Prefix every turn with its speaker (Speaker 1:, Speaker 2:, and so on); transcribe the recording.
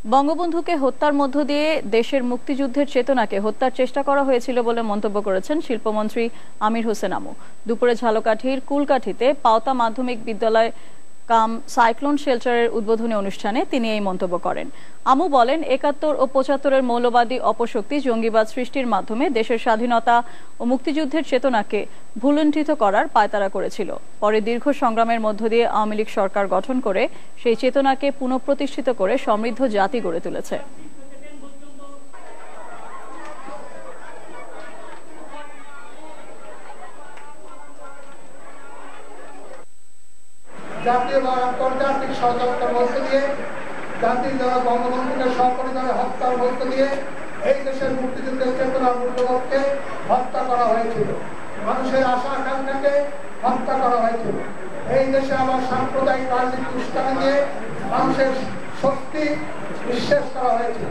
Speaker 1: বঙ্গবন্ধুকে হত্যার মধ্য দিয়ে দেশের মুক্তিযুদ্ধের চেতনাকে হত্যার চেষ্টা করা হয়েছিল বলে মন্তব্য করেছেন শিল্পমন্ত্রী আমির হোসেন আমু। দুপুরে ঝালকাঠির কুলকাঠিতে পাওতা মাধ্যমিক বিদ্যালয় কাম সাইক্লোন শেল্টারের উদ্বোধনী অনুষ্ঠানে তিনি এই মন্তব্য করেন। আমু বলেন, ৭১ ও ৭৫-এর মৌলবাদী অপশক্তি জঙ্গিবাদ সৃষ্টির মাধ্যমে দেশের স্বাধীনতা ও মুক্তিযুদ্ধের চেতনাকে ভুলুণ্ঠিত করার পায়তারা করেছিল। পরে দীর্ঘ সংগ্রামের মধ্য দিয়ে আওয়ামী লীগ সরকার গঠন করে সেই চেতনাকে পুনঃপ্রতিষ্ঠিত করে সমৃদ্ধ জাতি গড়ে তুলেছে।
Speaker 2: জাতীয় বা আন্তর্জাতিক ষড়যন্ত্রের মধ্য দিয়ে জাতির দ্বারা বঙ্গবন্ধুকে সপরিবারে হত্যার মধ্য দিয়ে এই দেশের মুক্তিযুদ্ধের চেতনা মূল্যবোধকে হত্যা করা হয়েছিল, মানুষের আশা আকাঙ্ক্ষাকে হত্যা করা হয়েছিল। এই দেশে আবার সাম্প্রদায়িক রাজনীতি উস্কানি দিয়ে মানুষের শক্তি নিঃশেষ করা হয়েছিল।